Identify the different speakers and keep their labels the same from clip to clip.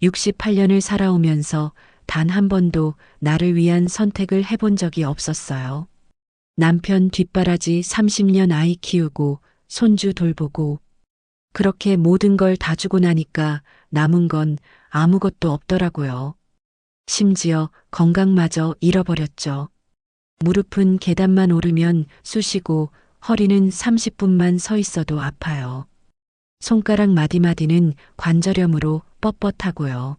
Speaker 1: 68년을 살아오면서 단 한 번도 나를 위한 선택을 해본 적이 없었어요. 남편 뒷바라지 30년 아이 키우고 손주 돌보고 그렇게 모든 걸 다 주고 나니까 남은 건 아무것도 없더라고요. 심지어 건강마저 잃어버렸죠. 무릎은 계단만 오르면 쑤시고 허리는 30분만 서 있어도 아파요. 손가락 마디마디는 관절염으로 뻣뻣하고요.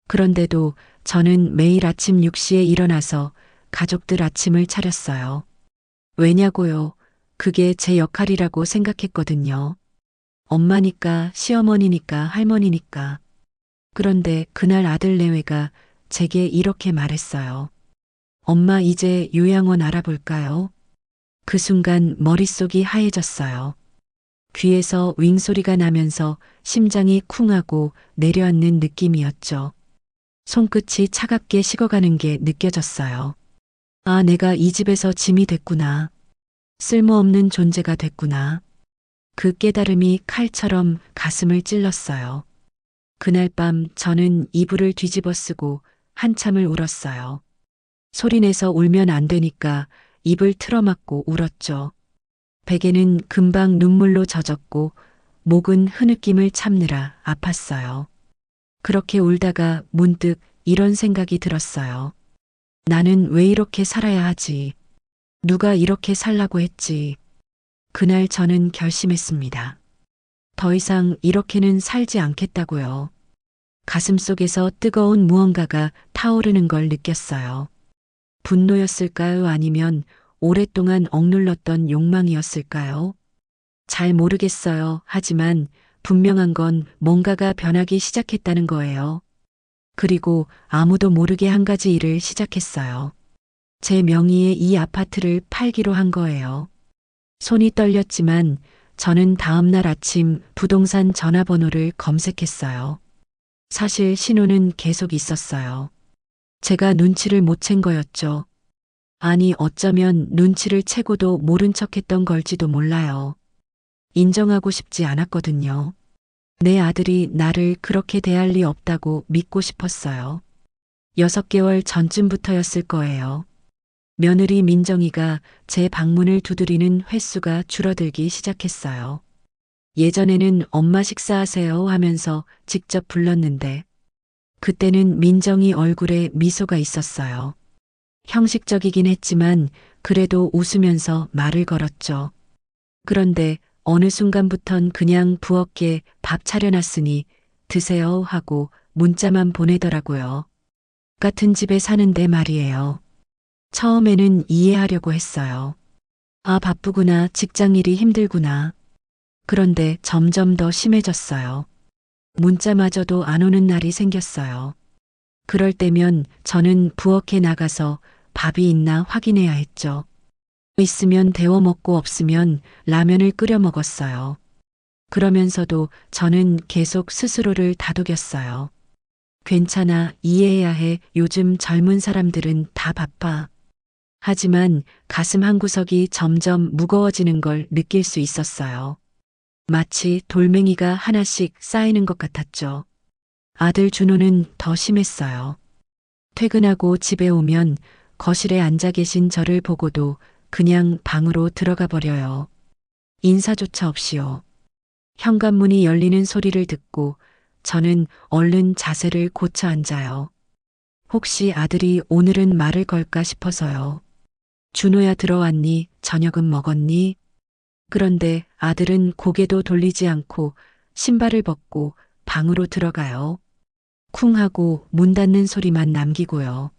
Speaker 1: 그런데도 저는 매일 아침 6시에 일어나서 가족들 아침을 차렸어요. 왜냐고요? 그게 제 역할이라고 생각했거든요. 엄마니까, 시어머니니까, 할머니니까. 그런데 그날 아들 내외가 제게 이렇게 말했어요. 엄마 이제 요양원 알아볼까요? 그 순간 머릿속이 하얘졌어요. 귀에서 윙 소리가 나면서 심장이 쿵하고 내려앉는 느낌이었죠. 손끝이 차갑게 식어가는 게 느껴졌어요. 아, 내가 이 집에서 짐이 됐구나. 쓸모없는 존재가 됐구나. 그 깨달음이 칼처럼 가슴을 찔렀어요. 그날 밤 저는 이불을 뒤집어 쓰고 한참을 울었어요. 소리내서 울면 안 되니까 입을 틀어막고 울었죠. 베개는 금방 눈물로 젖었고 목은 흐느낌을 참느라 아팠어요. 그렇게 울다가 문득 이런 생각이 들었어요. 나는 왜 이렇게 살아야 하지? 누가 이렇게 살라고 했지? 그날 저는 결심했습니다. 더 이상 이렇게는 살지 않겠다고요. 가슴속에서 뜨거운 무언가가 타오르는 걸 느꼈어요. 분노였을까요? 아니면 오랫동안 억눌렀던 욕망이었을까요? 잘 모르겠어요. 하지만 분명한 건 뭔가가 변하기 시작했다는 거예요. 그리고 아무도 모르게 한 가지 일을 시작했어요. 제 명의의 이 아파트를 팔기로 한 거예요. 손이 떨렸지만 저는 다음 날 아침 부동산 전화번호를 검색했어요. 사실 신호는 계속 있었어요. 제가 눈치를 못 챈 거였죠. 아니, 어쩌면 눈치를 채고도 모른 척했던 걸지도 몰라요. 인정하고 싶지 않았거든요. 내 아들이 나를 그렇게 대할 리 없다고 믿고 싶었어요. 6개월 전쯤부터였을 거예요. 며느리 민정이가 제 방문을 두드리는 횟수가 줄어들기 시작했어요. 예전에는 엄마 식사하세요 하면서 직접 불렀는데 그때는 민정이 얼굴에 미소가 있었어요. 형식적이긴 했지만 그래도 웃으면서 말을 걸었죠. 그런데 어느 순간부턴 그냥 부엌에 밥 차려놨으니 드세요 하고 문자만 보내더라고요. 같은 집에 사는데 말이에요. 처음에는 이해하려고 했어요. 아, 바쁘구나. 직장일이 힘들구나. 그런데 점점 더 심해졌어요. 문자마저도 안 오는 날이 생겼어요. 그럴 때면 저는 부엌에 나가서 밥이 있나 확인해야 했죠. 있으면 데워 먹고 없으면 라면을 끓여 먹었어요. 그러면서도 저는 계속 스스로를 다독였어요. 괜찮아, 이해해야 해. 요즘 젊은 사람들은 다 바빠. 하지만 가슴 한구석이 점점 무거워지는 걸 느낄 수 있었어요. 마치 돌멩이가 하나씩 쌓이는 것 같았죠. 아들 준호는 더 심했어요. 퇴근하고 집에 오면 거실에 앉아 계신 저를 보고도 그냥 방으로 들어가 버려요. 인사조차 없이요. 현관문이 열리는 소리를 듣고 저는 얼른 자세를 고쳐 앉아요. 혹시 아들이 오늘은 말을 걸까 싶어서요. 준호야 들어왔니? 저녁은 먹었니? 그런데 아들은 고개도 돌리지 않고 신발을 벗고 방으로 들어가요. 쿵 하고 문 닫는 소리만 남기고요.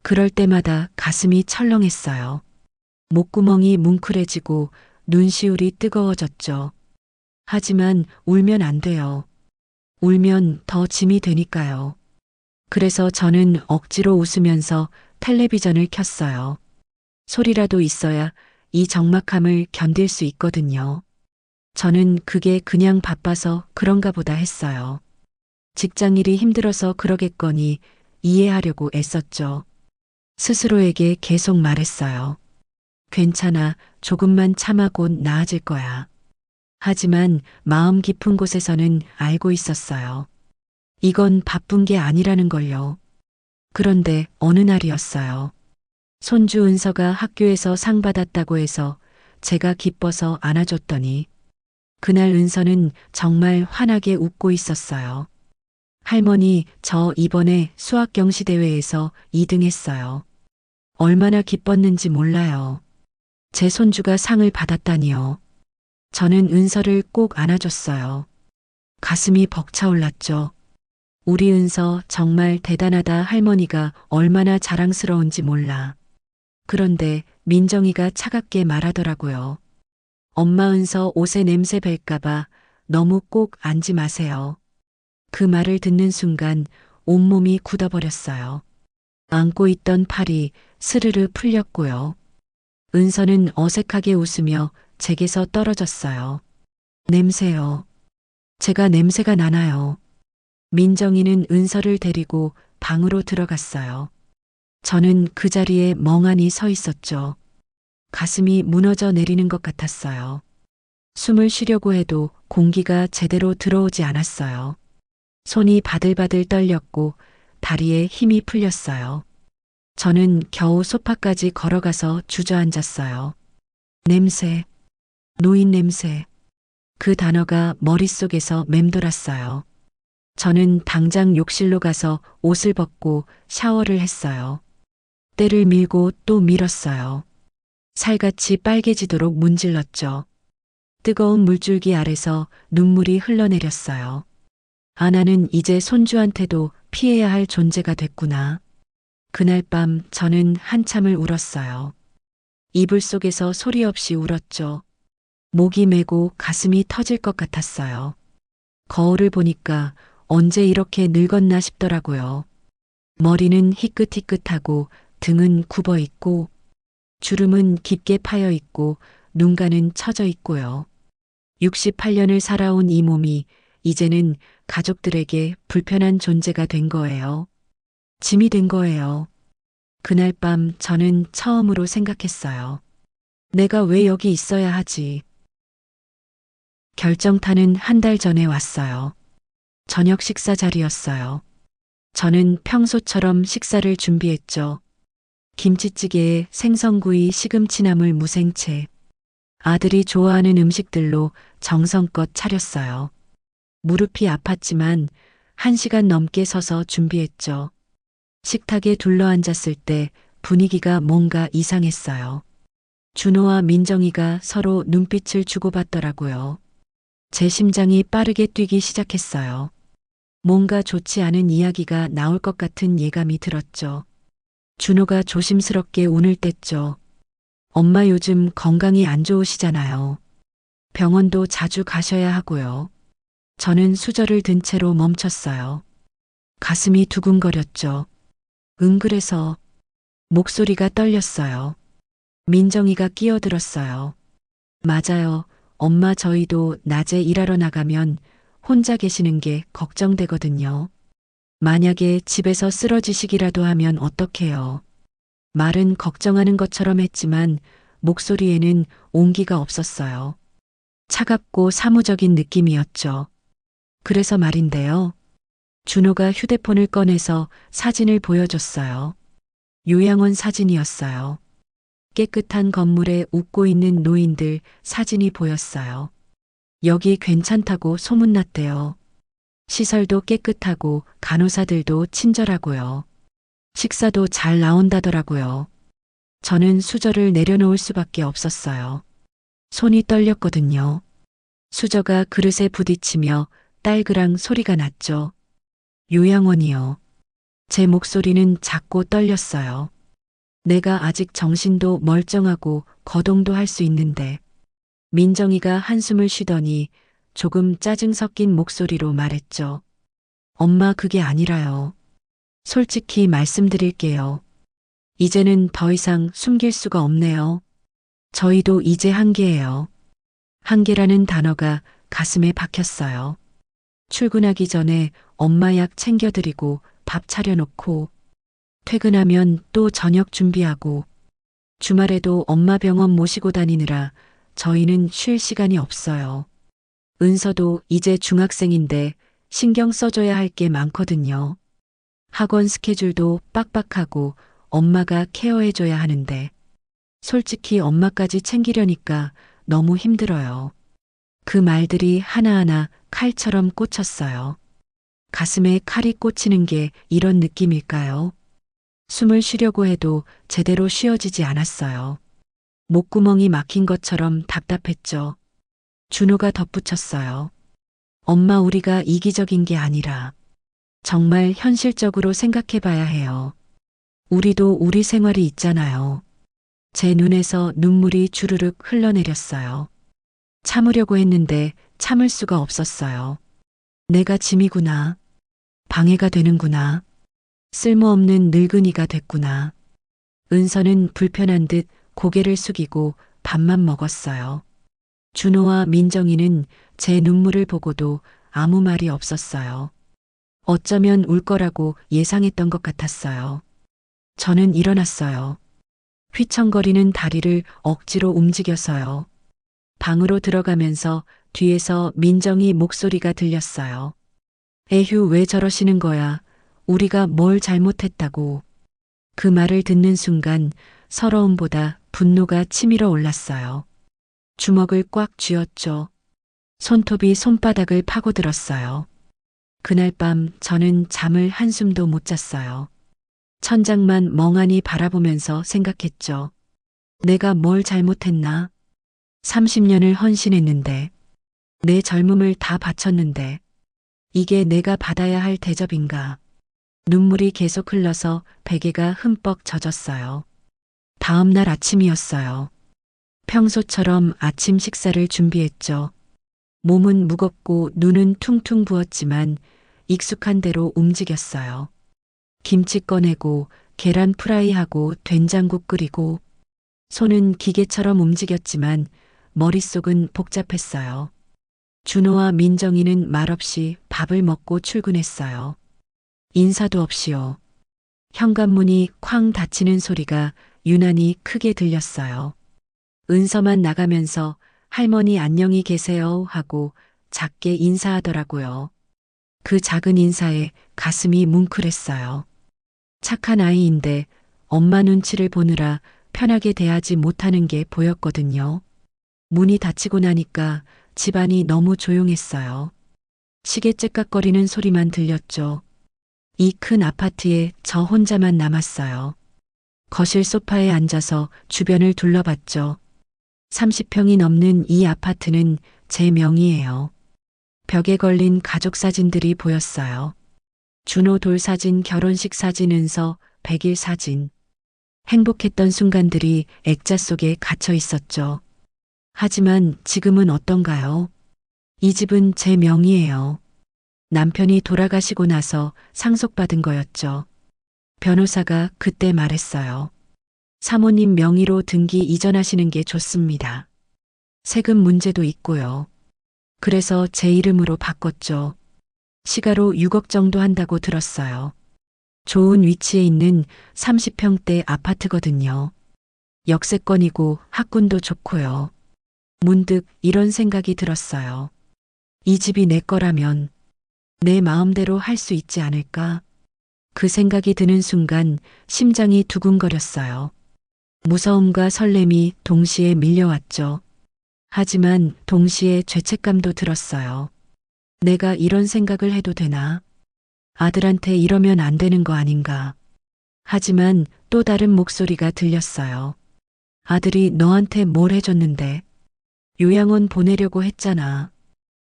Speaker 1: 그럴 때마다 가슴이 철렁했어요. 목구멍이 뭉클해지고 눈시울이 뜨거워졌죠. 하지만 울면 안 돼요. 울면 더 짐이 되니까요. 그래서 저는 억지로 웃으면서 텔레비전을 켰어요. 소리라도 있어야 이 적막함을 견딜 수 있거든요. 저는 그게 그냥 바빠서 그런가 보다 했어요. 직장일이 힘들어서 그러겠거니 이해하려고 애썼죠. 스스로에게 계속 말했어요. 괜찮아, 조금만 참아 곧 나아질 거야. 하지만 마음 깊은 곳에서는 알고 있었어요. 이건 바쁜 게 아니라는 걸요. 그런데 어느 날이었어요. 손주 은서가 학교에서 상 받았다고 해서 제가 기뻐서 안아줬더니 그날 은서는 정말 환하게 웃고 있었어요. 할머니, 저 이번에 수학 경시 대회에서 2등 했어요. 얼마나 기뻤는지 몰라요. 제 손주가 상을 받았다니요. 저는 은서를 꼭 안아줬어요. 가슴이 벅차올랐죠. 우리 은서 정말 대단하다. 할머니가 얼마나 자랑스러운지 몰라. 그런데 민정이가 차갑게 말하더라고요. 엄마 은서 옷에 냄새 뵐까봐 너무 꼭 앉지 마세요. 그 말을 듣는 순간 온몸이 굳어버렸어요. 안고 있던 팔이 스르르 풀렸고요. 은서는 어색하게 웃으며 제게서 떨어졌어요. 냄새요. 제가 냄새가 나나요. 민정이는 은서를 데리고 방으로 들어갔어요. 저는 그 자리에 멍하니 서 있었죠. 가슴이 무너져 내리는 것 같았어요. 숨을 쉬려고 해도 공기가 제대로 들어오지 않았어요. 손이 바들바들 떨렸고 다리에 힘이 풀렸어요. 저는 겨우 소파까지 걸어가서 주저앉았어요. 냄새, 노인 냄새. 그 단어가 머릿속에서 맴돌았어요. 저는 당장 욕실로 가서 옷을 벗고 샤워를 했어요. 때를 밀고 또 밀었어요. 살같이 빨개지도록 문질렀죠. 뜨거운 물줄기 아래서 눈물이 흘러내렸어요. 아, 나는 이제 손주한테도 피해야 할 존재가 됐구나. 그날 밤 저는 한참을 울었어요. 이불 속에서 소리 없이 울었죠. 목이 메고 가슴이 터질 것 같았어요. 거울을 보니까 언제 이렇게 늙었나 싶더라고요. 머리는 희끗희끗하고 등은 굽어 있고 주름은 깊게 파여 있고 눈가는 처져 있고요. 68년을 살아온 이 몸이 이제는 가족들에게 불편한 존재가 된 거예요. 짐이 된 거예요. 그날 밤 저는 처음으로 생각했어요. 내가 왜 여기 있어야 하지? 결정타는 한 달 전에 왔어요. 저녁 식사 자리였어요. 저는 평소처럼 식사를 준비했죠. 김치찌개에 생선구이, 시금치나물, 무생채. 아들이 좋아하는 음식들로 정성껏 차렸어요. 무릎이 아팠지만 1시간 넘게 서서 준비했죠. 식탁에 둘러앉았을 때 분위기가 뭔가 이상했어요. 준호와 민정이가 서로 눈빛을 주고받더라고요. 제 심장이 빠르게 뛰기 시작했어요. 뭔가 좋지 않은 이야기가 나올 것 같은 예감이 들었죠. 준호가 조심스럽게 운을 뗐죠. 엄마 요즘 건강이 안 좋으시잖아요. 병원도 자주 가셔야 하고요. 저는 수저를 든 채로 멈췄어요. 가슴이 두근거렸죠. 그래서 목소리가 떨렸어요. 민정이가 끼어들었어요. 맞아요. 엄마, 저희도 낮에 일하러 나가면 혼자 계시는 게 걱정되거든요. 만약에 집에서 쓰러지시기라도 하면 어떡해요. 말은 걱정하는 것처럼 했지만 목소리에는 온기가 없었어요. 차갑고 사무적인 느낌이었죠. 그래서 말인데요. 준호가 휴대폰을 꺼내서 사진을 보여줬어요. 요양원 사진이었어요. 깨끗한 건물에 웃고 있는 노인들 사진이 보였어요. 여기 괜찮다고 소문났대요. 시설도 깨끗하고 간호사들도 친절하고요. 식사도 잘 나온다더라고요. 저는 수저를 내려놓을 수밖에 없었어요. 손이 떨렸거든요. 수저가 그릇에 부딪히며 딸그랑 소리가 났죠. 요양원이요. 제 목소리는 작고 떨렸어요. 내가 아직 정신도 멀쩡하고 거동도 할 수 있는데. 민정이가 한숨을 쉬더니 조금 짜증 섞인 목소리로 말했죠. 엄마, 그게 아니라요. 솔직히 말씀드릴게요. 이제는 더 이상 숨길 수가 없네요. 저희도 이제 한계예요. 한계라는 단어가 가슴에 박혔어요. 출근하기 전에 엄마 약 챙겨드리고 밥 차려놓고 퇴근하면 또 저녁 준비하고 주말에도 엄마 병원 모시고 다니느라 저희는 쉴 시간이 없어요. 은서도 이제 중학생인데 신경 써줘야 할 게 많거든요. 학원 스케줄도 빡빡하고 엄마가 케어해줘야 하는데 솔직히 엄마까지 챙기려니까 너무 힘들어요. 그 말들이 하나하나 칼처럼 꽂혔어요. 가슴에 칼이 꽂히는 게 이런 느낌일까요? 숨을 쉬려고 해도 제대로 쉬어지지 않았어요. 목구멍이 막힌 것처럼 답답했죠. 준호가 덧붙였어요. 엄마, 우리가 이기적인 게 아니라 정말 현실적으로 생각해 봐야 해요. 우리도 우리 생활이 있잖아요. 제 눈에서 눈물이 주르륵 흘러내렸어요. 참으려고 했는데 참을 수가 없었어요. 내가 짐이구나. 방해가 되는구나. 쓸모없는 늙은이가 됐구나. 은서는 불편한 듯 고개를 숙이고 밥만 먹었어요. 준호와 민정이는 제 눈물을 보고도 아무 말이 없었어요. 어쩌면 울 거라고 예상했던 것 같았어요. 저는 일어났어요. 휘청거리는 다리를 억지로 움직여서요. 방으로 들어가면서 뒤에서 민정이 목소리가 들렸어요. 에휴, 왜 저러시는 거야? 우리가 뭘 잘못했다고. 그 말을 듣는 순간 서러움보다 분노가 치밀어 올랐어요. 주먹을 꽉 쥐었죠. 손톱이 손바닥을 파고들었어요. 그날 밤 저는 잠을 한숨도 못 잤어요. 천장만 멍하니 바라보면서 생각했죠. 내가 뭘 잘못했나? 30년을 헌신했는데, 내 젊음을 다 바쳤는데, 이게 내가 받아야 할 대접인가? 눈물이 계속 흘러서 베개가 흠뻑 젖었어요. 다음 날 아침이었어요. 평소처럼 아침 식사를 준비했죠. 몸은 무겁고 눈은 퉁퉁 부었지만 익숙한 대로 움직였어요. 김치 꺼내고 계란 프라이하고 된장국 끓이고 손은 기계처럼 움직였지만 머릿속은 복잡했어요. 준호와 민정이는 말없이 밥을 먹고 출근했어요. 인사도 없이요. 현관문이 쾅 닫히는 소리가 유난히 크게 들렸어요. 은서만 나가면서 할머니 안녕히 계세요 하고 작게 인사하더라고요. 그 작은 인사에 가슴이 뭉클했어요. 착한 아이인데 엄마 눈치를 보느라 편하게 대하지 못하는 게 보였거든요. 문이 닫히고 나니까 집안이 너무 조용했어요. 시계 째깍거리는 소리만 들렸죠. 이 큰 아파트에 저 혼자만 남았어요. 거실 소파에 앉아서 주변을 둘러봤죠. 30평이 넘는 이 아파트는 제 명의예요. 벽에 걸린 가족 사진들이 보였어요. 준호 돌사진, 결혼식 사진, 은서 100일 사진. 행복했던 순간들이 액자 속에 갇혀 있었죠. 하지만 지금은 어떤가요? 이 집은 제 명의예요. 남편이 돌아가시고 나서 상속받은 거였죠. 변호사가 그때 말했어요. 사모님 명의로 등기 이전하시는 게 좋습니다. 세금 문제도 있고요. 그래서 제 이름으로 바꿨죠. 시가로 6억 정도 한다고 들었어요. 좋은 위치에 있는 30평대 아파트거든요. 역세권이고 학군도 좋고요. 문득 이런 생각이 들었어요. 이 집이 내 거라면 내 마음대로 할 수 있지 않을까? 그 생각이 드는 순간 심장이 두근거렸어요. 무서움과 설렘이 동시에 밀려왔죠. 하지만 동시에 죄책감도 들었어요. 내가 이런 생각을 해도 되나? 아들한테 이러면 안 되는 거 아닌가? 하지만 또 다른 목소리가 들렸어요. 아들이 너한테 뭘 해줬는데? 요양원 보내려고 했잖아.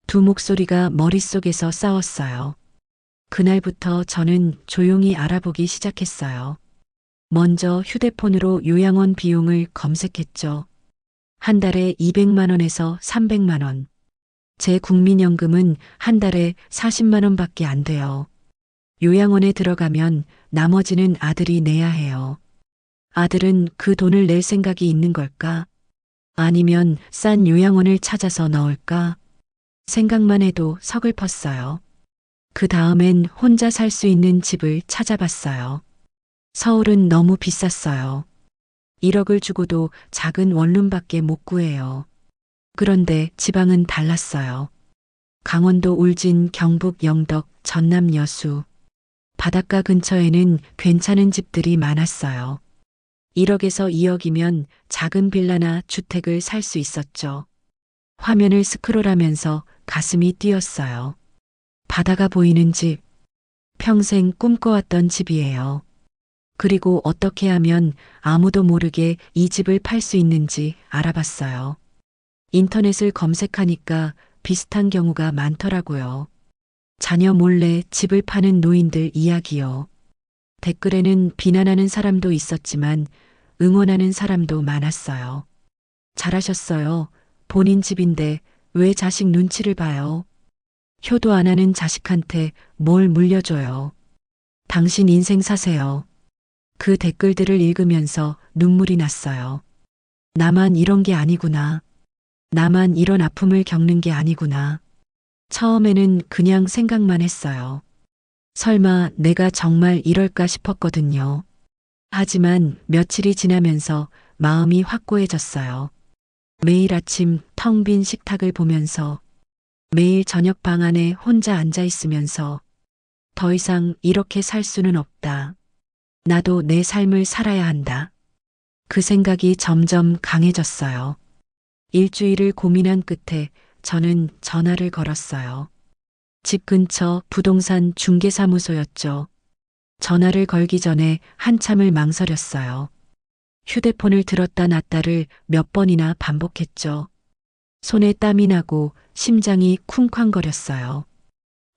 Speaker 1: 두 목소리가 머릿속에서 싸웠어요. 그날부터 저는 조용히 알아보기 시작했어요. 먼저 휴대폰으로 요양원 비용을 검색했죠. 한 달에 200만 원에서 300만 원. 제 국민연금은 한 달에 40만 원밖에 안 돼요. 요양원에 들어가면 나머지는 아들이 내야 해요. 아들은 그 돈을 낼 생각이 있는 걸까? 아니면 싼 요양원을 찾아서 넣을까? 생각만 해도 서글펐어요. 그 다음엔 혼자 살 수 있는 집을 찾아봤어요. 서울은 너무 비쌌어요. 1억을 주고도 작은 원룸밖에 못 구해요. 그런데 지방은 달랐어요. 강원도 울진, 경북 영덕, 전남 여수. 바닷가 근처에는 괜찮은 집들이 많았어요. 1억에서 2억이면 작은 빌라나 주택을 살 수 있었죠. 화면을 스크롤하면서 가슴이 뛰었어요. 바다가 보이는 집. 평생 꿈꿔왔던 집이에요. 그리고 어떻게 하면 아무도 모르게 이 집을 팔 수 있는지 알아봤어요. 인터넷을 검색하니까 비슷한 경우가 많더라고요. 자녀 몰래 집을 파는 노인들 이야기요. 댓글에는 비난하는 사람도 있었지만 응원하는 사람도 많았어요. 잘하셨어요. 본인 집인데 왜 자식 눈치를 봐요? 효도 안 하는 자식한테 뭘 물려줘요? 당신 인생 사세요. 그 댓글들을 읽으면서 눈물이 났어요. 나만 이런 게 아니구나. 나만 이런 아픔을 겪는 게 아니구나. 처음에는 그냥 생각만 했어요. 설마 내가 정말 이럴까 싶었거든요. 하지만 며칠이 지나면서 마음이 확고해졌어요. 매일 아침 텅 빈 식탁을 보면서, 매일 저녁 방 안에 혼자 앉아 있으면서 더 이상 이렇게 살 수는 없다. 나도 내 삶을 살아야 한다. 그 생각이 점점 강해졌어요. 일주일을 고민한 끝에 저는 전화를 걸었어요. 집 근처 부동산 중개사무소였죠. 전화를 걸기 전에 한참을 망설였어요. 휴대폰을 들었다 놨다를 몇 번이나 반복했죠. 손에 땀이 나고 심장이 쿵쾅거렸어요.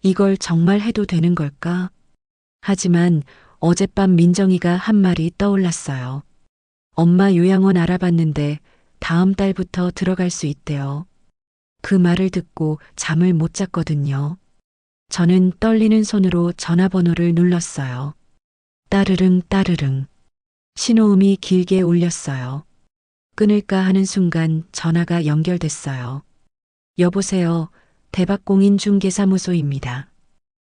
Speaker 1: 이걸 정말 해도 되는 걸까? 하지만 어젯밤 민정이가 한 말이 떠올랐어요. 엄마 요양원 알아봤는데 다음 달부터 들어갈 수 있대요. 그 말을 듣고 잠을 못 잤거든요. 저는 떨리는 손으로 전화번호를 눌렀어요. 따르릉 따르릉. 신호음이 길게 울렸어요. 끊을까 하는 순간 전화가 연결됐어요. 여보세요. 대박공인 중개사무소입니다.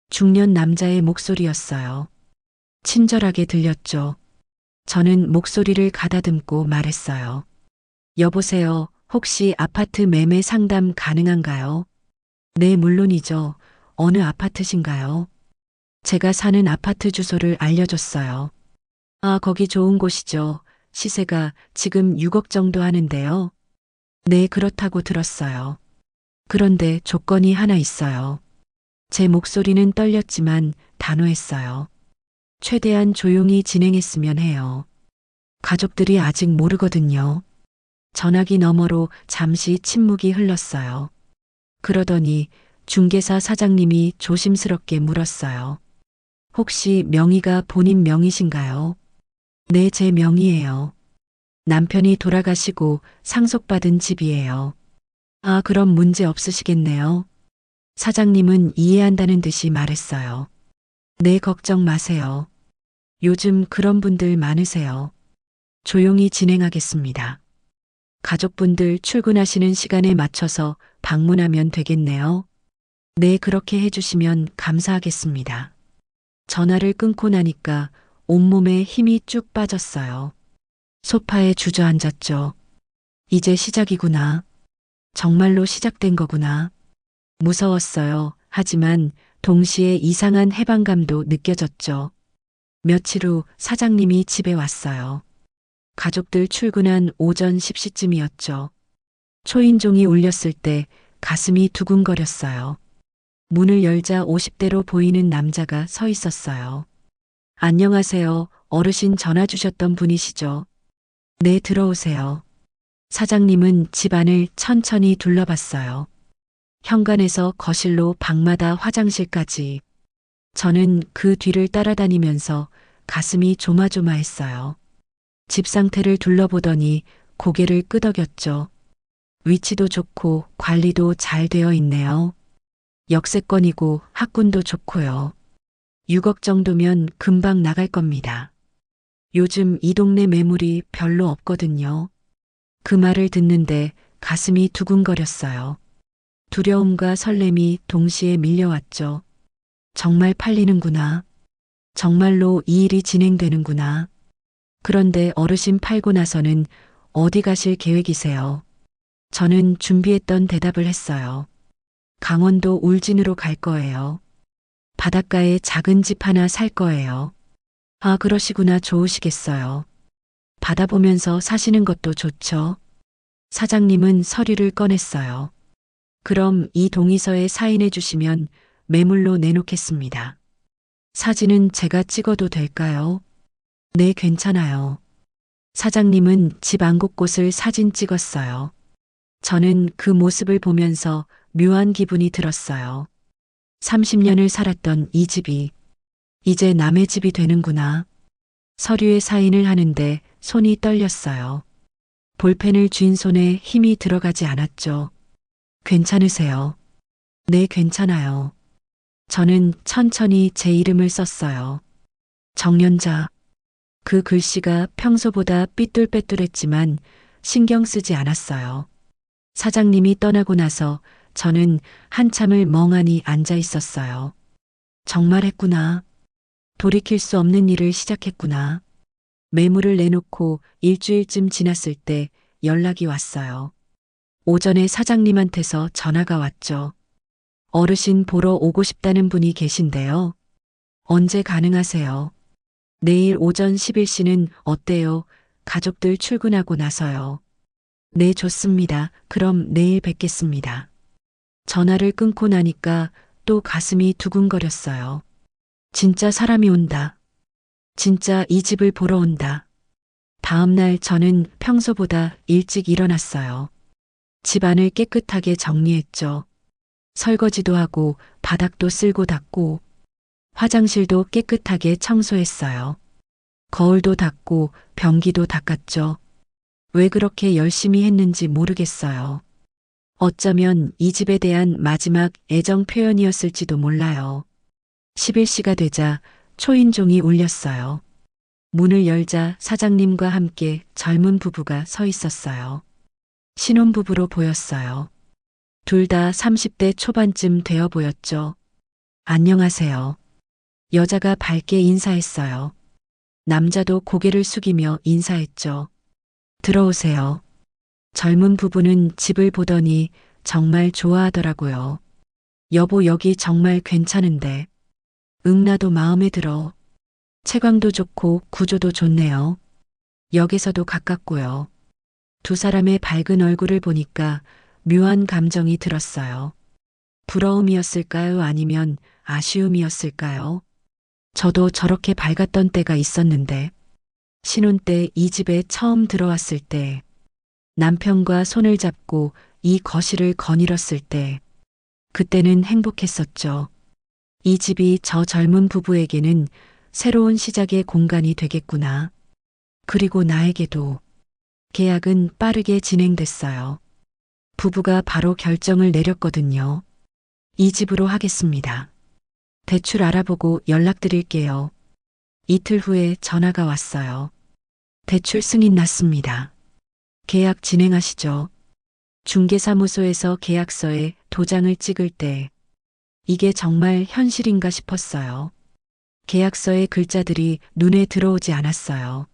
Speaker 1: 중년 남자의 목소리였어요. 친절하게 들렸죠. 저는 목소리를 가다듬고 말했어요. 여보세요. 혹시 아파트 매매 상담 가능한가요? 네, 물론이죠. 어느 아파트신가요? 제가 사는 아파트 주소를 알려줬어요. 아, 거기 좋은 곳이죠. 시세가 지금 6억 정도 하는데요. 네, 그렇다고 들었어요. 그런데 조건이 하나 있어요. 제 목소리는 떨렸지만 단호했어요. 최대한 조용히 진행했으면 해요. 가족들이 아직 모르거든요. 전화기 너머로 잠시 침묵이 흘렀어요. 그러더니 중개사 사장님이 조심스럽게 물었어요. 혹시 명의가 본인 명의신가요? 네, 제 명의예요. 남편이 돌아가시고 상속받은 집이에요. 아, 그럼 문제 없으시겠네요. 사장님은 이해한다는 듯이 말했어요. 네, 걱정 마세요. 요즘 그런 분들 많으세요. 조용히 진행하겠습니다. 가족분들 출근하시는 시간에 맞춰서 방문하면 되겠네요. 네, 그렇게 해주시면 감사하겠습니다. 전화를 끊고 나니까 온몸에 힘이 쭉 빠졌어요. 소파에 주저앉았죠. 이제 시작이구나. 정말로 시작된 거구나. 무서웠어요. 하지만 동시에 이상한 해방감도 느껴졌죠. 며칠 후 사장님이 집에 왔어요. 가족들 출근한 오전 10시쯤이었죠. 초인종이 울렸을 때 가슴이 두근거렸어요. 문을 열자 50대로 보이는 남자가 서 있었어요. 안녕하세요. 어르신 전화 주셨던 분이시죠? 네, 들어오세요. 사장님은 집안을 천천히 둘러봤어요. 현관에서 거실로 방마다 화장실까지. 저는 그 뒤를 따라다니면서 가슴이 조마조마했어요. 집 상태를 둘러보더니 고개를 끄덕였죠. 위치도 좋고 관리도 잘 되어 있네요. 역세권이고 학군도 좋고요. 6억 정도면 금방 나갈 겁니다. 요즘 이 동네 매물이 별로 없거든요. 그 말을 듣는데 가슴이 두근거렸어요. 두려움과 설렘이 동시에 밀려왔죠. 정말 팔리는구나. 정말로 이 일이 진행되는구나. 그런데 어르신 팔고 나서는 어디 가실 계획이세요? 저는 준비했던 대답을 했어요. 강원도 울진으로 갈 거예요. 바닷가에 작은 집 하나 살 거예요. 아, 그러시구나. 좋으시겠어요. 바다 보면서 사시는 것도 좋죠. 사장님은 서류를 꺼냈어요. 그럼 이 동의서에 사인해 주시면 매물로 내놓겠습니다. 사진은 제가 찍어도 될까요? 네, 괜찮아요. 사장님은 집 안 곳곳을 사진 찍었어요. 저는 그 모습을 보면서 묘한 기분이 들었어요. 30년을 살았던 이 집이 이제 남의 집이 되는구나. 서류에 사인을 하는데 손이 떨렸어요. 볼펜을 쥔 손에 힘이 들어가지 않았죠. 괜찮으세요? 네, 괜찮아요. 저는 천천히 제 이름을 썼어요. 정연자. 그 글씨가 평소보다 삐뚤빼뚤했지만 신경 쓰지 않았어요. 사장님이 떠나고 나서 저는 한참을 멍하니 앉아 있었어요. 정말 했구나. 돌이킬 수 없는 일을 시작했구나. 매물을 내놓고 일주일쯤 지났을 때 연락이 왔어요. 오전에 사장님한테서 전화가 왔죠. 어르신 보러 오고 싶다는 분이 계신데요. 언제 가능하세요? 내일 오전 11시는 어때요? 가족들 출근하고 나서요. 네, 좋습니다. 그럼 내일 뵙겠습니다. 전화를 끊고 나니까 또 가슴이 두근거렸어요. 진짜 사람이 온다. 진짜 이 집을 보러 온다. 다음 날 저는 평소보다 일찍 일어났어요. 집안을 깨끗하게 정리했죠. 설거지도 하고 바닥도 쓸고 닦고 화장실도 깨끗하게 청소했어요. 거울도 닦고 변기도 닦았죠. 왜 그렇게 열심히 했는지 모르겠어요. 어쩌면 이 집에 대한 마지막 애정 표현이었을지도 몰라요. 11시가 되자 초인종이 울렸어요. 문을 열자 사장님과 함께 젊은 부부가 서 있었어요. 신혼부부로 보였어요. 둘 다 30대 초반쯤 되어 보였죠. 안녕하세요. 여자가 밝게 인사했어요. 남자도 고개를 숙이며 인사했죠. 들어오세요. 젊은 부부는 집을 보더니 정말 좋아하더라고요. 여보, 여기 정말 괜찮은데. 응, 나도 마음에 들어. 채광도 좋고 구조도 좋네요. 역에서도 가깝고요. 두 사람의 밝은 얼굴을 보니까 묘한 감정이 들었어요. 부러움이었을까요? 아니면 아쉬움이었을까요? 저도 저렇게 밝았던 때가 있었는데, 신혼 때 이 집에 처음 들어왔을 때, 남편과 손을 잡고 이 거실을 거닐었을 때, 그때는 행복했었죠. 이 집이 저 젊은 부부에게는 새로운 시작의 공간이 되겠구나. 그리고 나에게도. 계약은 빠르게 진행됐어요. 부부가 바로 결정을 내렸거든요. 이 집으로 하겠습니다. 대출 알아보고 연락드릴게요. 이틀 후에 전화가 왔어요. 대출 승인 났습니다. 계약 진행하시죠. 중개사무소에서 계약서에 도장을 찍을 때 이게 정말 현실인가 싶었어요. 계약서의 글자들이 눈에 들어오지 않았어요.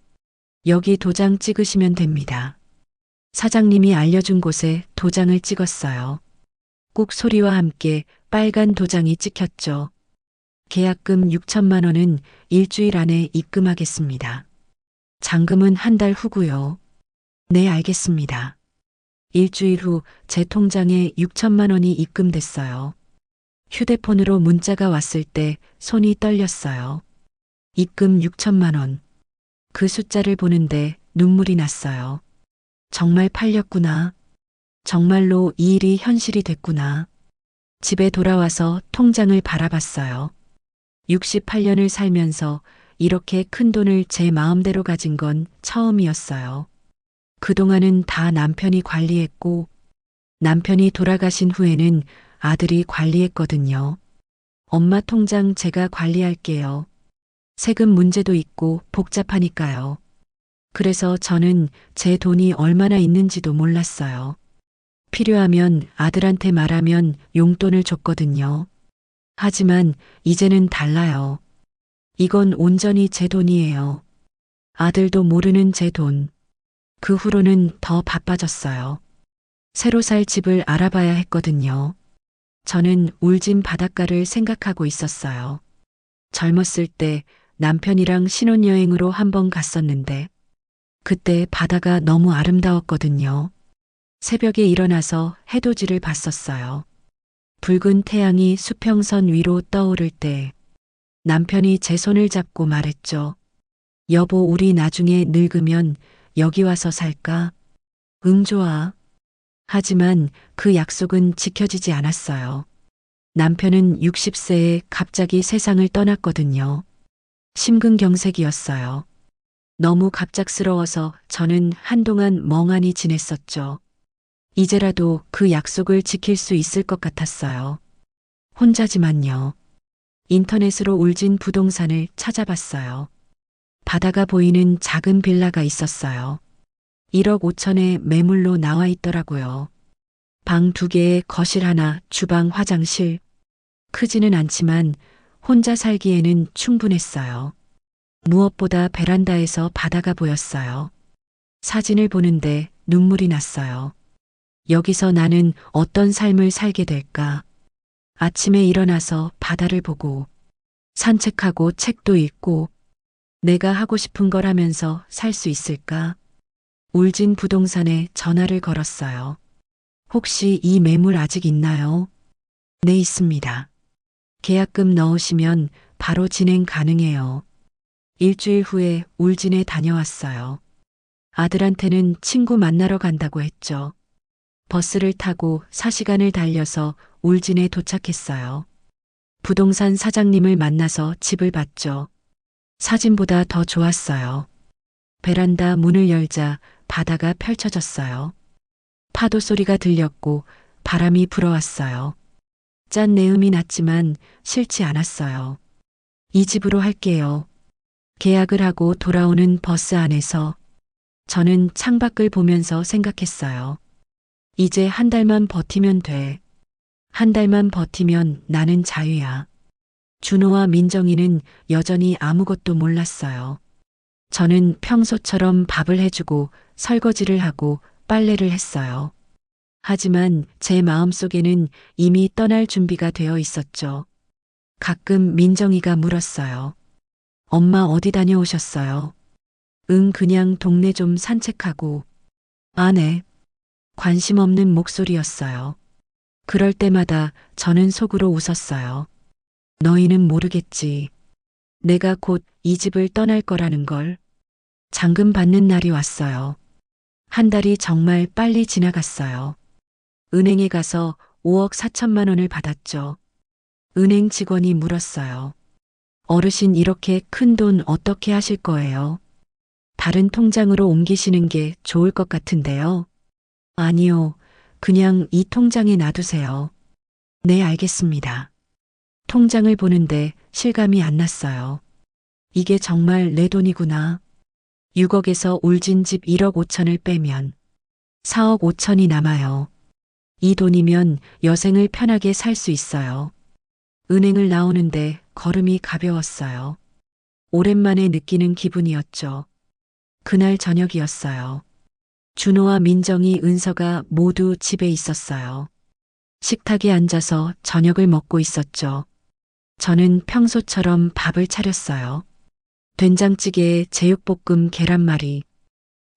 Speaker 1: 여기 도장 찍으시면 됩니다. 사장님이 알려준 곳에 도장을 찍었어요. 꾹 소리와 함께 빨간 도장이 찍혔죠. 계약금 6천만 원은 일주일 안에 입금하겠습니다. 잔금은 한 달 후고요. 네, 알겠습니다. 일주일 후 제 통장에 6천만 원이 입금됐어요. 휴대폰으로 문자가 왔을 때 손이 떨렸어요. 입금 6천만 원. 그 숫자를 보는데 눈물이 났어요. 정말 팔렸구나. 정말로 이 일이 현실이 됐구나. 집에 돌아와서 통장을 바라봤어요. 68년을 살면서 이렇게 큰 돈을 제 마음대로 가진 건 처음이었어요. 그동안은 다 남편이 관리했고, 남편이 돌아가신 후에는 아들이 관리했거든요. 엄마 통장 제가 관리할게요. 세금 문제도 있고 복잡하니까요. 그래서 저는 제 돈이 얼마나 있는지도 몰랐어요. 필요하면 아들한테 말하면 용돈을 줬거든요. 하지만 이제는 달라요. 이건 온전히 제 돈이에요. 아들도 모르는 제 돈. 그 후로는 더 바빠졌어요. 새로 살 집을 알아봐야 했거든요. 저는 울진 바닷가를 생각하고 있었어요. 젊었을 때 남편이랑 신혼여행으로 한번 갔었는데 그때 바다가 너무 아름다웠거든요. 새벽에 일어나서 해돋이를 봤었어요. 붉은 태양이 수평선 위로 떠오를 때 남편이 제 손을 잡고 말했죠. 여보, 우리 나중에 늙으면 여기 와서 살까? 응, 좋아. 하지만 그 약속은 지켜지지 않았어요. 남편은 60세에 갑자기 세상을 떠났거든요. 심근경색이었어요. 너무 갑작스러워서 저는 한동안 멍하니 지냈었죠. 이제라도 그 약속을 지킬 수 있을 것 같았어요. 혼자지만요. 인터넷으로 울진 부동산을 찾아봤어요. 바다가 보이는 작은 빌라가 있었어요. 1억 5천에 매물로 나와 있더라고요. 방 2개에 거실 하나, 주방, 화장실. 크지는 않지만 혼자 살기에는 충분했어요. 무엇보다 베란다에서 바다가 보였어요. 사진을 보는데 눈물이 났어요. 여기서 나는 어떤 삶을 살게 될까? 아침에 일어나서 바다를 보고 산책하고 책도 읽고 내가 하고 싶은 걸 하면서 살 수 있을까? 울진 부동산에 전화를 걸었어요. 혹시 이 매물 아직 있나요? 네, 있습니다. 계약금 넣으시면 바로 진행 가능해요. 일주일 후에 울진에 다녀왔어요. 아들한테는 친구 만나러 간다고 했죠. 버스를 타고 4시간을 달려서 울진에 도착했어요. 부동산 사장님을 만나서 집을 봤죠. 사진보다 더 좋았어요. 베란다 문을 열자 바다가 펼쳐졌어요. 파도 소리가 들렸고 바람이 불어왔어요. 짠 내음이 났지만 싫지 않았어요. 이 집으로 할게요. 계약을 하고 돌아오는 버스 안에서 저는 창밖을 보면서 생각했어요. 이제 한 달만 버티면 돼. 한 달만 버티면 나는 자유야. 준호와 민정이는 여전히 아무것도 몰랐어요. 저는 평소처럼 밥을 해주고 설거지를 하고 빨래를 했어요. 하지만 제 마음속에는 이미 떠날 준비가 되어 있었죠. 가끔 민정이가 물었어요. 엄마 어디 다녀오셨어요? 응, 그냥 동네 좀 산책하고. 아, 네. 관심 없는 목소리였어요. 그럴 때마다 저는 속으로 웃었어요. 너희는 모르겠지. 내가 곧 이 집을 떠날 거라는 걸. 잔금 받는 날이 왔어요. 한 달이 정말 빨리 지나갔어요. 은행에 가서 5억 4천만 원을 받았죠. 은행 직원이 물었어요. 어르신 이렇게 큰 돈 어떻게 하실 거예요? 다른 통장으로 옮기시는 게 좋을 것 같은데요. 아니요. 그냥 이 통장에 놔두세요. 네, 알겠습니다. 통장을 보는데 실감이 안 났어요. 이게 정말 내 돈이구나. 6억에서 울진 집 1억 5천을 빼면 4억 5천이 남아요. 이 돈이면 여생을 편하게 살 수 있어요. 은행을 나오는데 걸음이 가벼웠어요. 오랜만에 느끼는 기분이었죠. 그날 저녁이었어요. 준호와 민정이, 은서가 모두 집에 있었어요. 식탁에 앉아서 저녁을 먹고 있었죠. 저는 평소처럼 밥을 차렸어요. 된장찌개에 제육볶음, 계란말이,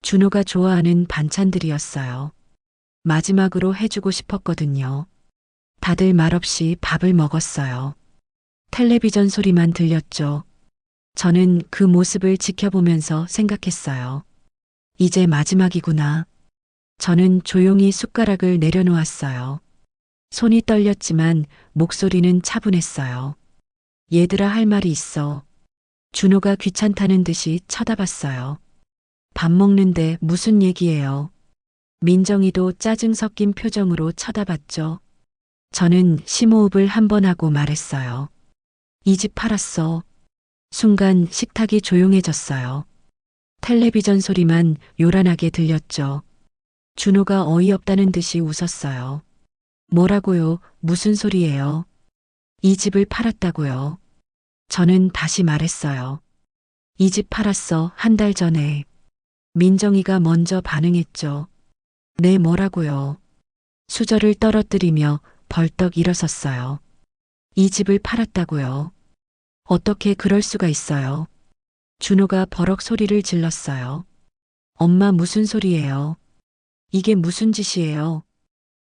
Speaker 1: 준호가 좋아하는 반찬들이었어요. 마지막으로 해주고 싶었거든요. 다들 말없이 밥을 먹었어요. 텔레비전 소리만 들렸죠. 저는 그 모습을 지켜보면서 생각했어요. 이제 마지막이구나. 저는 조용히 숟가락을 내려놓았어요. 손이 떨렸지만 목소리는 차분했어요. 얘들아, 할 말이 있어. 준호가 귀찮다는 듯이 쳐다봤어요. 밥 먹는데 무슨 얘기예요? 민정이도 짜증 섞인 표정으로 쳐다봤죠. 저는 심호흡을 한 번 하고 말했어요. 이 집 팔았어. 순간 식탁이 조용해졌어요. 텔레비전 소리만 요란하게 들렸죠. 준호가 어이없다는 듯이 웃었어요. 뭐라고요? 무슨 소리예요? 이 집을 팔았다고요. 저는 다시 말했어요. 이 집 팔았어, 한 달 전에. 민정이가 먼저 반응했죠. 네, 뭐라고요? 수저를 떨어뜨리며 벌떡 일어섰어요. 이 집을 팔았다고요. 어떻게 그럴 수가 있어요? 준호가 버럭 소리를 질렀어요. 엄마 무슨 소리예요? 이게 무슨 짓이에요?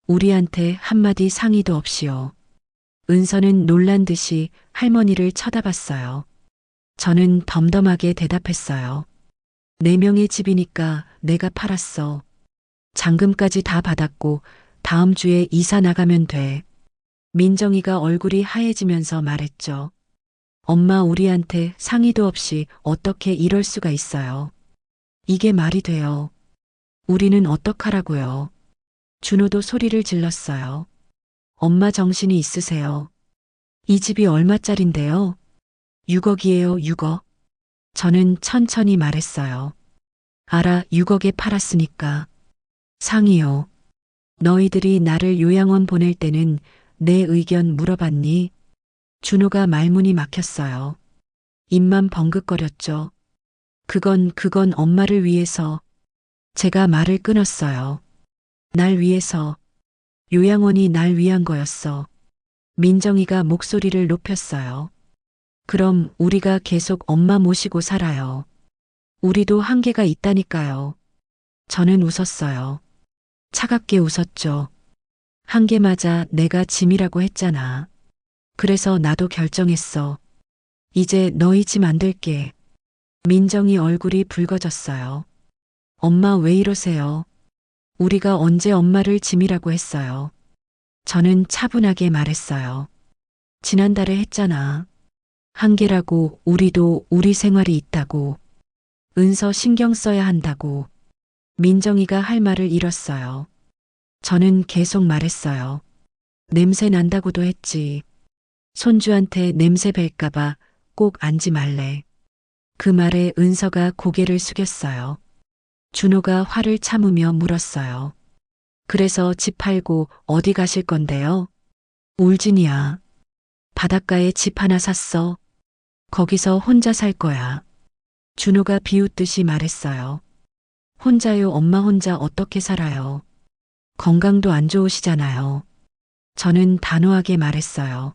Speaker 1: 우리한테 한마디 상의도 없이요. 은서는 놀란 듯이 할머니를 쳐다봤어요. 저는 덤덤하게 대답했어요. 네 명의 집이니까 내가 팔았어. 잔금까지 다 받았고 다음 주에 이사 나가면 돼. 민정이가 얼굴이 하얘지면서 말했죠. 엄마 우리한테 상의도 없이 어떻게 이럴 수가 있어요. 이게 말이 돼요. 우리는 어떡하라고요. 준호도 소리를 질렀어요. 엄마 정신이 있으세요. 이 집이 얼마짜린데요? 6억이에요, 6억. 저는 천천히 말했어요. 알아, 6억에 팔았으니까. 상이요. 너희들이 나를 요양원 보낼 때는 내 의견 물어봤니? 준호가 말문이 막혔어요. 입만 벙긋거렸죠. 그건 엄마를 위해서. 제가 말을 끊었어요. 날 위해서. 요양원이 날 위한 거였어. 민정이가 목소리를 높였어요. 그럼 우리가 계속 엄마 모시고 살아요. 우리도 한계가 있다니까요. 저는 웃었어요. 차갑게 웃었죠. 한계 맞아 내가 짐이라고 했잖아. 그래서 나도 결정했어. 이제 너희 짐 안 될게. 민정이 얼굴이 붉어졌어요. 엄마 왜 이러세요? 우리가 언제 엄마를 짐이라고 했어요. 저는 차분하게 말했어요. 지난달에 했잖아. 한계라고 우리도 우리 생활이 있다고. 은서 신경 써야 한다고. 민정이가 할 말을 잃었어요. 저는 계속 말했어요. 냄새 난다고도 했지. 손주한테 냄새 뵐까봐 꼭 앉지 말래. 그 말에 은서가 고개를 숙였어요. 준호가 화를 참으며 물었어요. 그래서 집 팔고 어디 가실 건데요? 울진이야. 바닷가에 집 하나 샀어. 거기서 혼자 살 거야. 준호가 비웃듯이 말했어요. 혼자요, 엄마 혼자 어떻게 살아요? 건강도 안 좋으시잖아요. 저는 단호하게 말했어요.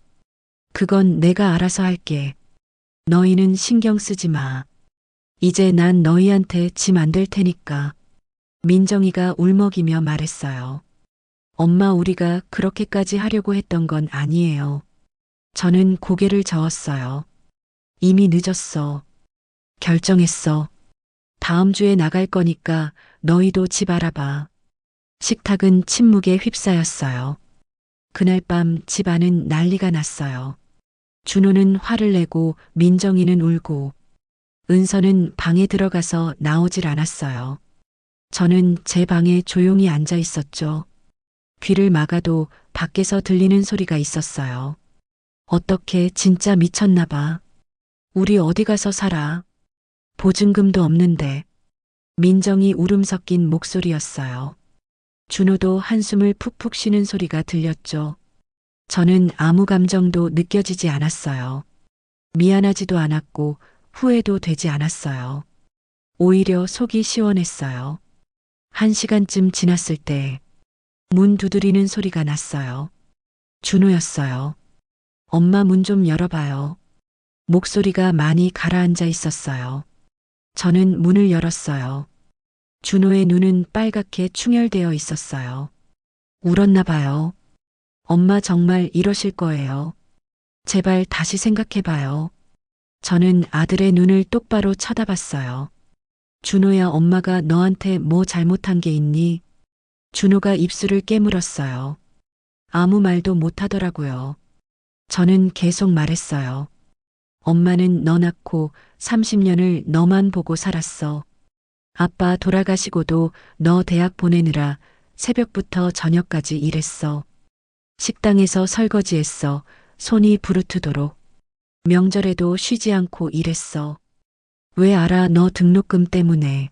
Speaker 1: 그건 내가 알아서 할게. 너희는 신경 쓰지 마. 이제 난 너희한테 짐 안 될 테니까. 민정이가 울먹이며 말했어요. 엄마 우리가 그렇게까지 하려고 했던 건 아니에요. 저는 고개를 저었어요. 이미 늦었어. 결정했어. 다음 주에 나갈 거니까 너희도 집 알아봐. 식탁은 침묵에 휩싸였어요. 그날 밤 집 안은 난리가 났어요. 준호는 화를 내고 민정이는 울고 은서는 방에 들어가서 나오질 않았어요. 저는 제 방에 조용히 앉아 있었죠. 귀를 막아도 밖에서 들리는 소리가 있었어요. 어떻게 진짜 미쳤나 봐. 우리 어디 가서 살아. 보증금도 없는데. 민정이 울음 섞인 목소리였어요. 준호도 한숨을 푹푹 쉬는 소리가 들렸죠. 저는 아무 감정도 느껴지지 않았어요. 미안하지도 않았고 후회도 되지 않았어요. 오히려 속이 시원했어요. 1시간쯤 지났을 때 문 두드리는 소리가 났어요. 준호였어요. 엄마 문 좀 열어봐요. 목소리가 많이 가라앉아 있었어요. 저는 문을 열었어요. 준호의 눈은 빨갛게 충혈되어 있었어요. 울었나 봐요. 엄마 정말 이러실 거예요. 제발 다시 생각해봐요. 저는 아들의 눈을 똑바로 쳐다봤어요. 준호야, 엄마가 너한테 뭐 잘못한 게 있니? 준호가 입술을 깨물었어요. 아무 말도 못하더라고요. 저는 계속 말했어요. 엄마는 너 낳고 30년을 너만 보고 살았어. 아빠 돌아가시고도 너 대학 보내느라 새벽부터 저녁까지 일했어. 식당에서 설거지했어. 손이 부르트도록. 명절에도 쉬지 않고 일했어. 왜 알아, 너 등록금 때문에.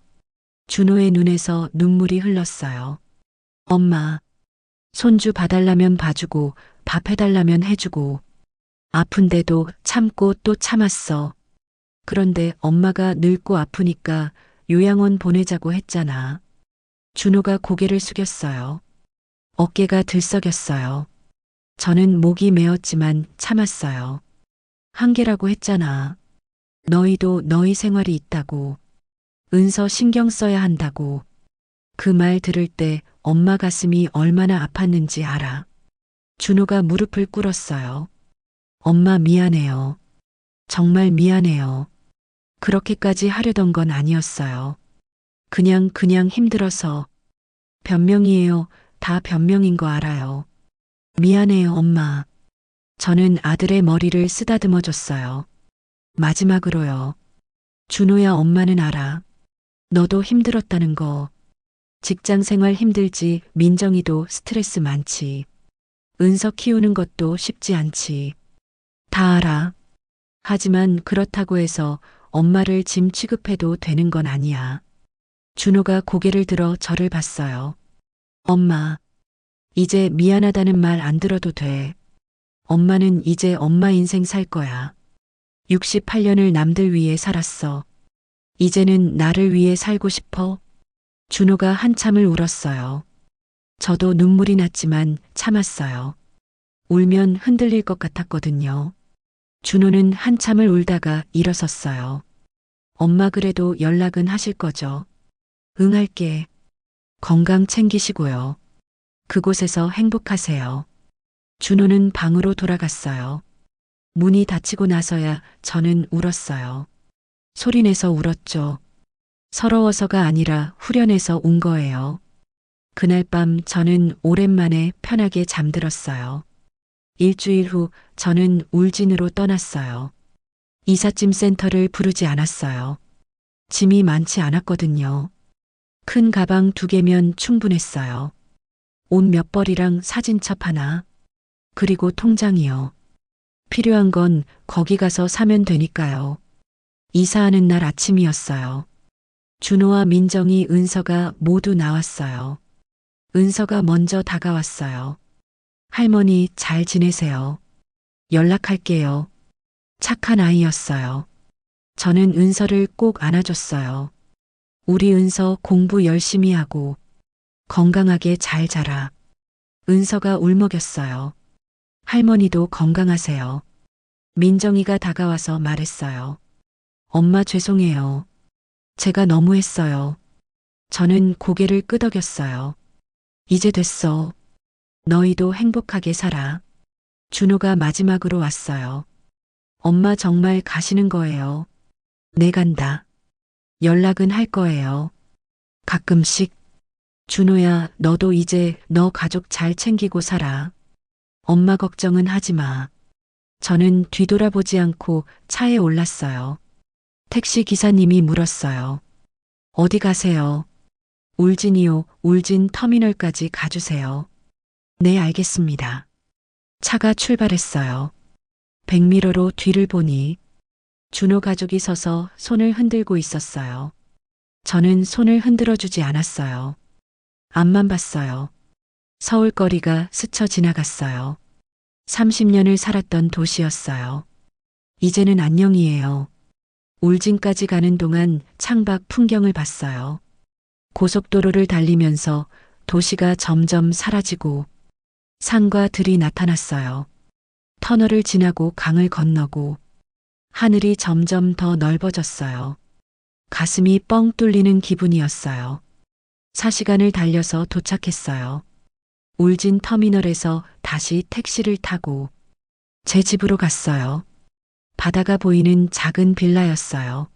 Speaker 1: 준호의 눈에서 눈물이 흘렀어요. 엄마, 손주 봐달라면 봐주고 밥 해달라면 해주고 아픈데도 참고 또 참았어. 그런데 엄마가 늙고 아프니까 요양원 보내자고 했잖아. 준호가 고개를 숙였어요. 어깨가 들썩였어요. 저는 목이 메었지만 참았어요. 한계라고 했잖아. 너희도 너희 생활이 있다고. 은서 신경 써야 한다고. 그 말 들을 때 엄마 가슴이 얼마나 아팠는지 알아. 준호가 무릎을 꿇었어요. 엄마 미안해요. 정말 미안해요. 그렇게까지 하려던 건 아니었어요. 그냥 힘들어서. 변명이에요. 다 변명인 거 알아요. 미안해요, 엄마. 저는 아들의 머리를 쓰다듬어 줬어요. 마지막으로요. 준호야, 엄마는 알아. 너도 힘들었다는 거. 직장 생활 힘들지, 민정이도 스트레스 많지. 은서 키우는 것도 쉽지 않지. 다 알아. 하지만 그렇다고 해서 엄마를 짐 취급해도 되는 건 아니야. 준호가 고개를 들어 저를 봤어요. 엄마, 이제 미안하다는 말 안 들어도 돼. 엄마는 이제 엄마 인생 살 거야. 68년을 남들 위해 살았어. 이제는 나를 위해 살고 싶어. 준호가 한참을 울었어요. 저도 눈물이 났지만 참았어요. 울면 흔들릴 것 같았거든요. 준호는 한참을 울다가 일어섰어요. 엄마 그래도 연락은 하실 거죠? 응, 할게. 건강 챙기시고요. 그곳에서 행복하세요. 준호는 방으로 돌아갔어요. 문이 닫히고 나서야 저는 울었어요. 소리내서 울었죠. 서러워서가 아니라 후련해서 운 거예요. 그날 밤 저는 오랜만에 편하게 잠들었어요. 일주일 후 저는 울진으로 떠났어요. 이삿짐 센터를 부르지 않았어요. 짐이 많지 않았거든요. 큰 가방 2개면 충분했어요. 옷 몇 벌이랑 사진첩 하나, 그리고 통장이요. 필요한 건 거기 가서 사면 되니까요. 이사하는 날 아침이었어요. 준호와 민정이, 은서가 모두 나왔어요. 은서가 먼저 다가왔어요. 할머니 잘 지내세요. 연락할게요. 착한 아이였어요. 저는 은서를 꼭 안아줬어요. 우리 은서 공부 열심히 하고 건강하게 잘 자라. 은서가 울먹였어요. 할머니도 건강하세요. 민정이가 다가와서 말했어요. 엄마 죄송해요. 제가 너무했어요. 저는 고개를 끄덕였어요. 이제 됐어. 너희도 행복하게 살아. 준호가 마지막으로 왔어요. 엄마 정말 가시는 거예요. 네, 간다. 연락은 할 거예요. 가끔씩. 준호야, 너도 이제 너 가족 잘 챙기고 살아. 엄마 걱정은 하지 마. 저는 뒤돌아보지 않고 차에 올랐어요. 택시 기사님이 물었어요. 어디 가세요? 울진이요. 울진 터미널까지 가주세요. 네, 알겠습니다. 차가 출발했어요. 백미러로 뒤를 보니 준호 가족이 서서 손을 흔들고 있었어요. 저는 손을 흔들어 주지 않았어요. 앞만 봤어요. 서울 거리가 스쳐 지나갔어요. 30년을 살았던 도시였어요. 이제는 안녕이에요. 울진까지 가는 동안 창밖 풍경을 봤어요. 고속도로를 달리면서 도시가 점점 사라지고 산과 들이 나타났어요. 터널을 지나고 강을 건너고 하늘이 점점 더 넓어졌어요. 가슴이 뻥 뚫리는 기분이었어요. 4시간을 달려서 도착했어요. 울진 터미널에서 다시 택시를 타고 제 집으로 갔어요. 바다가 보이는 작은 빌라였어요.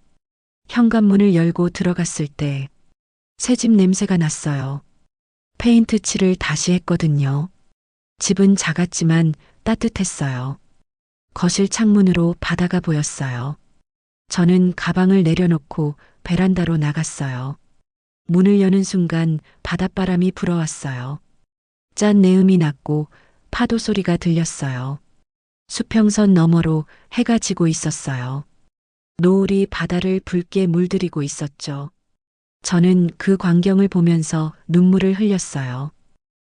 Speaker 1: 현관문을 열고 들어갔을 때 새집 냄새가 났어요. 페인트 칠을 다시 했거든요. 집은 작았지만 따뜻했어요. 거실 창문으로 바다가 보였어요. 저는 가방을 내려놓고 베란다로 나갔어요. 문을 여는 순간 바닷바람이 불어왔어요. 짠 내음이 났고 파도 소리가 들렸어요. 수평선 너머로 해가 지고 있었어요. 노을이 바다를 붉게 물들이고 있었죠. 저는 그 광경을 보면서 눈물을 흘렸어요.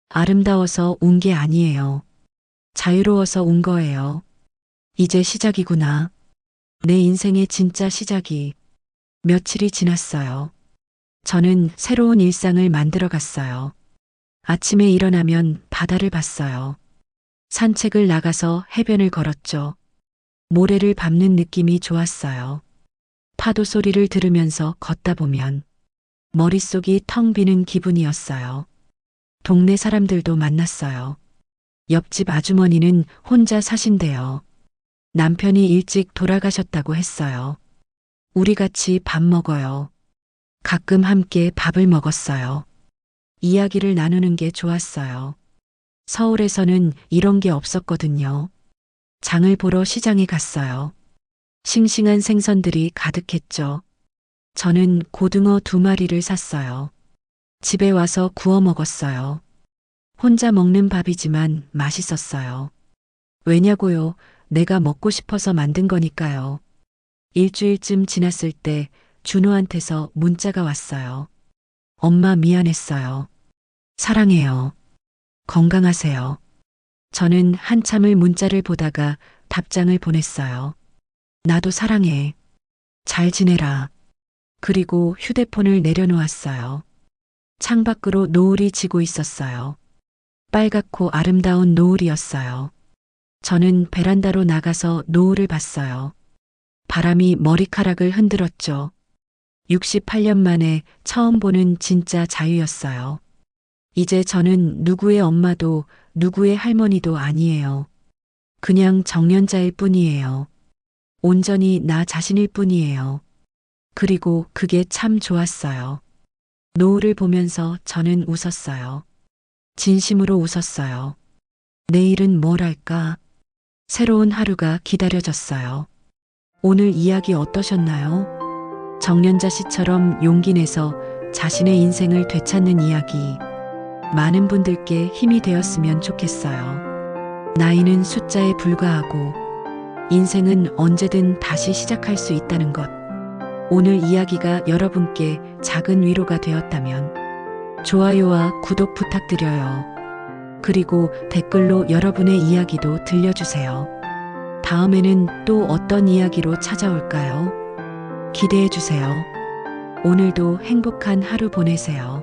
Speaker 1: 아름다워서 운 게 아니에요. 자유로워서 운 거예요. 이제 시작이구나. 내 인생의 진짜 시작이. 며칠이 지났어요. 저는 새로운 일상을 만들어 갔어요. 아침에 일어나면 바다를 봤어요. 산책을 나가서 해변을 걸었죠. 모래를 밟는 느낌이 좋았어요. 파도 소리를 들으면서 걷다 보면 머릿속이 텅 비는 기분이었어요. 동네 사람들도 만났어요. 옆집 아주머니는 혼자 사신대요. 남편이 일찍 돌아가셨다고 했어요. 우리 같이 밥 먹어요. 가끔 함께 밥을 먹었어요. 이야기를 나누는 게 좋았어요. 서울에서는 이런 게 없었거든요. 장을 보러 시장에 갔어요. 싱싱한 생선들이 가득했죠. 저는 고등어 2마리를 샀어요. 집에 와서 구워 먹었어요. 혼자 먹는 밥이지만 맛있었어요. 왜냐고요? 내가 먹고 싶어서 만든 거니까요. 일주일쯤 지났을 때 준호한테서 문자가 왔어요. 엄마 미안했어요. 사랑해요. 건강하세요. 저는 한참을 문자를 보다가 답장을 보냈어요. 나도 사랑해. 잘 지내라. 그리고 휴대폰을 내려놓았어요. 창밖으로 노을이 지고 있었어요. 빨갛고 아름다운 노을이었어요. 저는 베란다로 나가서 노을을 봤어요. 바람이 머리카락을 흔들었죠. 68년 만에 처음 보는 진짜 자유였어요. 이제 저는 누구의 엄마도 누구의 할머니도 아니에요. 그냥 정년자일 뿐이에요. 온전히 나 자신일 뿐이에요. 그리고 그게 참 좋았어요. 노을을 보면서 저는 웃었어요. 진심으로 웃었어요. 내일은 뭘 할까? 새로운 하루가 기다려졌어요. 오늘 이야기 어떠셨나요? 정연자 씨처럼 용기 내서 자신의 인생을 되찾는 이야기. 많은 분들께 힘이 되었으면 좋겠어요. 나이는 숫자에 불과하고 인생은 언제든 다시 시작할 수 있다는 것. 오늘 이야기가 여러분께 작은 위로가 되었다면 좋아요와 구독 부탁드려요. 그리고 댓글로 여러분의 이야기도 들려주세요. 다음에는 또 어떤 이야기로 찾아올까요? 기대해 주세요. 오늘도 행복한 하루 보내세요.